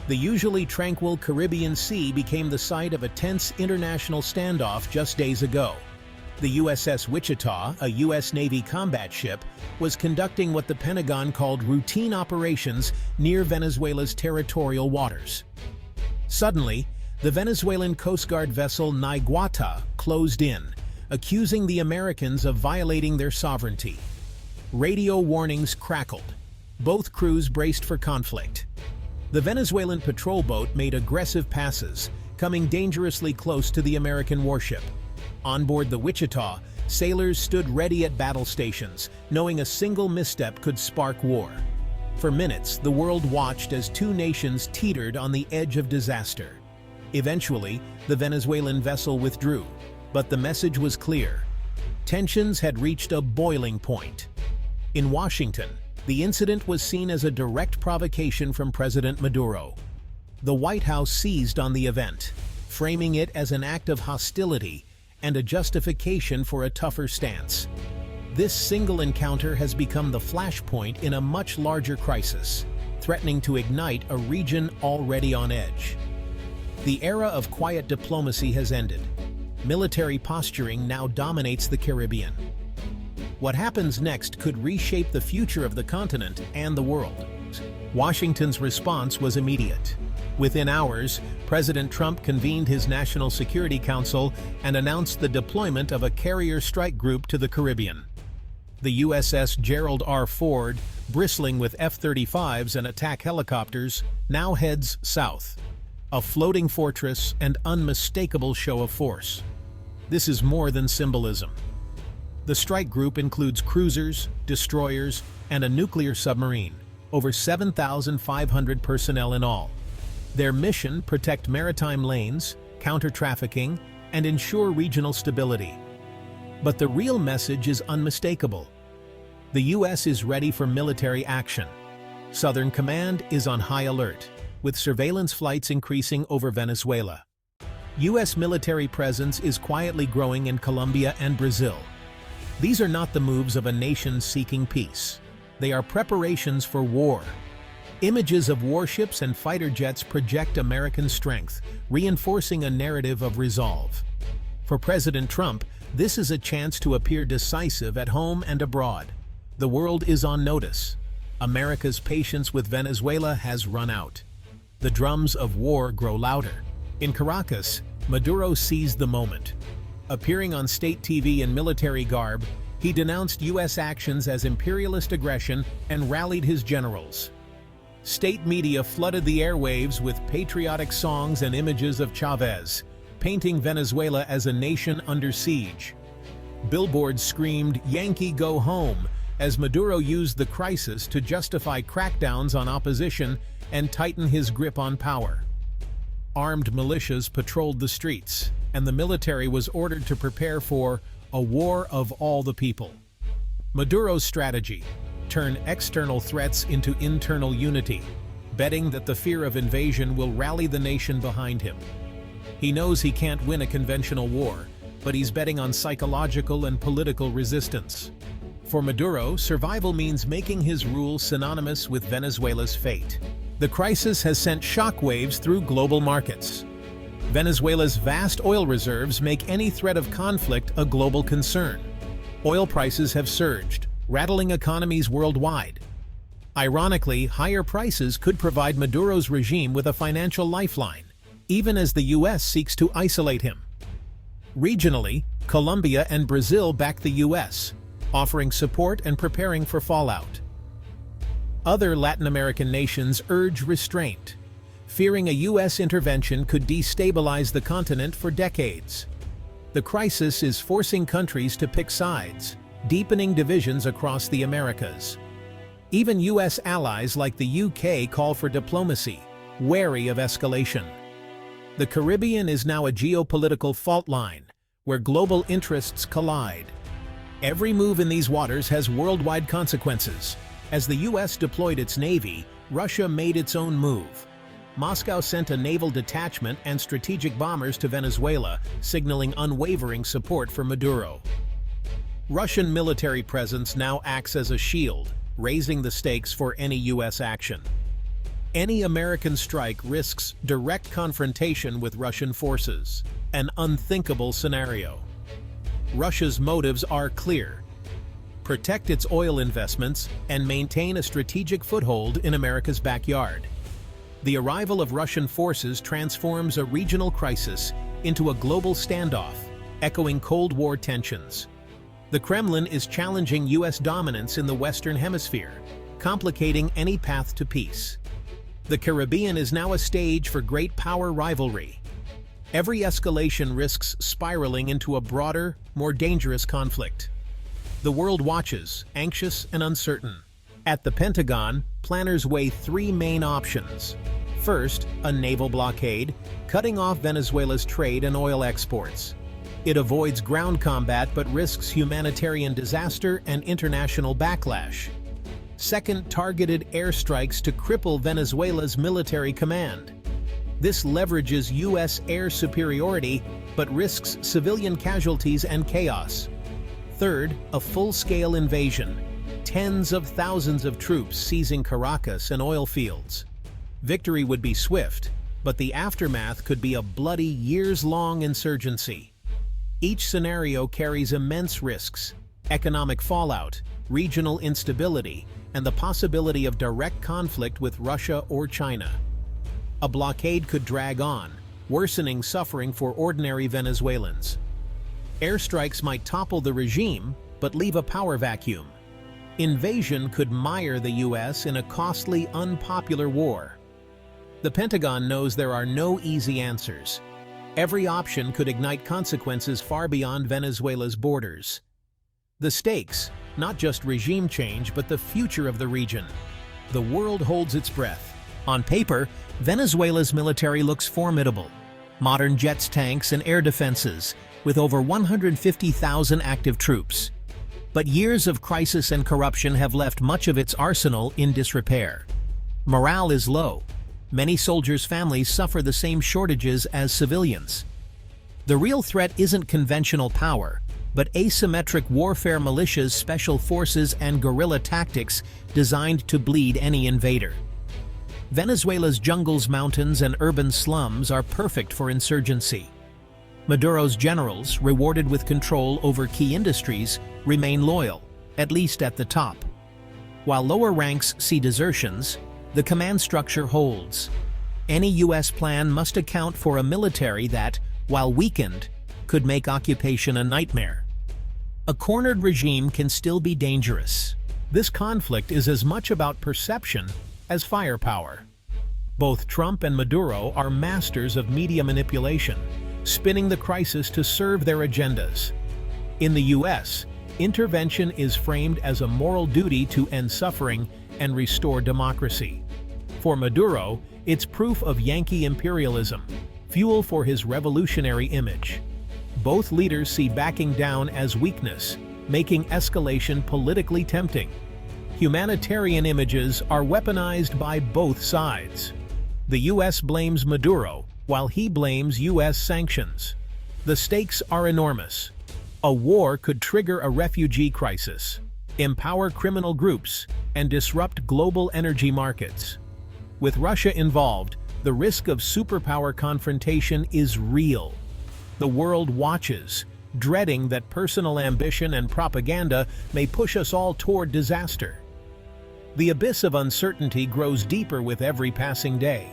The usually tranquil Caribbean Sea became the site of a tense international standoff just days ago. The USS Wichita, a U.S. Navy combat ship, was conducting what the Pentagon called routine operations near Venezuela's territorial waters. Suddenly, the Venezuelan Coast Guard vessel Naiguata closed in, accusing the Americans of violating their sovereignty. Radio warnings crackled. Both crews braced for conflict. The Venezuelan patrol boat made aggressive passes, coming dangerously close to the American warship. On board the Wichita, sailors stood ready at battle stations, knowing a single misstep could spark war. For minutes, the world watched as two nations teetered on the edge of disaster. Eventually, the Venezuelan vessel withdrew, but the message was clear. Tensions had reached a boiling point. In Washington, the incident was seen as a direct provocation from President Maduro. The White House seized on the event, framing it as an act of hostility and a justification for a tougher stance. This single encounter has become the flashpoint in a much larger crisis, threatening to ignite a region already on edge. The era of quiet diplomacy has ended. Military posturing now dominates the Caribbean. What happens next could reshape the future of the continent and the world. Washington's response was immediate. Within hours, President Trump convened his National Security Council and announced the deployment of a carrier strike group to the Caribbean. The USS Gerald R. Ford, bristling with F-35s and attack helicopters, now heads south. A floating fortress and unmistakable show of force. This is more than symbolism. The strike group includes cruisers, destroyers, and a nuclear submarine, over 7,500 personnel in all. Their mission: protect maritime lanes, counter trafficking, and ensure regional stability. But the real message is unmistakable. The U.S. is ready for military action. Southern Command is on high alert, with surveillance flights increasing over Venezuela. U.S. military presence is quietly growing in Colombia and Brazil. These are not the moves of a nation seeking peace. They are preparations for war. Images of warships and fighter jets project American strength, reinforcing a narrative of resolve. For President Trump, this is a chance to appear decisive at home and abroad. The world is on notice. America's patience with Venezuela has run out. The drums of war grow louder. In Caracas, Maduro seized the moment. Appearing on state TV in military garb, he denounced U.S. actions as imperialist aggression and rallied his generals. State media flooded the airwaves with patriotic songs and images of Chavez, painting Venezuela as a nation under siege. Billboards screamed, "Yankee go home," as Maduro used the crisis to justify crackdowns on opposition and tighten his grip on power. Armed militias patrolled the streets, and the military was ordered to prepare for a war of all the people. Maduro's strategy: turn external threats into internal unity, betting that the fear of invasion will rally the nation behind him. He knows he can't win a conventional war, but he's betting on psychological and political resistance. For Maduro, survival means making his rule synonymous with Venezuela's fate. The crisis has sent shockwaves through global markets. Venezuela's vast oil reserves make any threat of conflict a global concern. Oil prices have surged, rattling economies worldwide. Ironically, higher prices could provide Maduro's regime with a financial lifeline, even as the U.S. seeks to isolate him. Regionally, Colombia and Brazil back the U.S., offering support and preparing for fallout. Other Latin American nations urge restraint, fearing a U.S. intervention could destabilize the continent for decades. The crisis is forcing countries to pick sides, deepening divisions across the Americas. Even U.S. allies like the UK call for diplomacy, wary of escalation. The Caribbean is now a geopolitical fault line, where global interests collide. Every move in these waters has worldwide consequences. As the U.S. deployed its navy, Russia made its own move. Moscow sent a naval detachment and strategic bombers to Venezuela, signaling unwavering support for Maduro. Russian military presence now acts as a shield, raising the stakes for any U.S. action. Any American strike risks direct confrontation with Russian forces, an unthinkable scenario. Russia's motives are clear: protect its oil investments and maintain a strategic foothold in America's backyard. The arrival of Russian forces transforms a regional crisis into a global standoff, echoing Cold War tensions. The Kremlin is challenging U.S. dominance in the Western Hemisphere, complicating any path to peace. The Caribbean is now a stage for great power rivalry. Every escalation risks spiraling into a broader, more dangerous conflict. The world watches, anxious and uncertain. At the Pentagon, planners weigh three main options. First, a naval blockade, cutting off Venezuela's trade and oil exports. It avoids ground combat but risks humanitarian disaster and international backlash. Second, targeted airstrikes to cripple Venezuela's military command. This leverages U.S. air superiority but risks civilian casualties and chaos. Third, a full-scale invasion. Tens of thousands of troops seizing Caracas and oil fields. Victory would be swift, but the aftermath could be a bloody, years-long insurgency. Each scenario carries immense risks: economic fallout, regional instability, and the possibility of direct conflict with Russia or China. A blockade could drag on, worsening suffering for ordinary Venezuelans. Airstrikes might topple the regime, but leave a power vacuum. Invasion could mire the U.S. in a costly, unpopular war. The Pentagon knows there are no easy answers. Every option could ignite consequences far beyond Venezuela's borders. The stakes, not just regime change, but the future of the region. The world holds its breath. On paper, Venezuela's military looks formidable. Modern jets, tanks, and air defenses, with over 150,000 active troops. But years of crisis and corruption have left much of its arsenal in disrepair. Morale is low. Many soldiers' families suffer the same shortages as civilians. The real threat isn't conventional power, but asymmetric warfare militias, special forces, and guerrilla tactics designed to bleed any invader. Venezuela's jungles, mountains, and urban slums are perfect for insurgency. Maduro's generals, rewarded with control over key industries, remain loyal, at least at the top. While lower ranks see desertions, the command structure holds. Any U.S. plan must account for a military that, while weakened, could make occupation a nightmare. A cornered regime can still be dangerous. This conflict is as much about perception as firepower. Both Trump and Maduro are masters of media manipulation, spinning the crisis to serve their agendas. In the U.S., intervention is framed as a moral duty to end suffering and restore democracy. For Maduro, it's proof of Yankee imperialism, fuel for his revolutionary image. Both leaders see backing down as weakness, making escalation politically tempting. Humanitarian images are weaponized by both sides. The U.S. blames Maduro, while he blames U.S. sanctions. The stakes are enormous. A war could trigger a refugee crisis, empower criminal groups, and disrupt global energy markets. With Russia involved, the risk of superpower confrontation is real. The world watches, dreading that personal ambition and propaganda may push us all toward disaster. The abyss of uncertainty grows deeper with every passing day.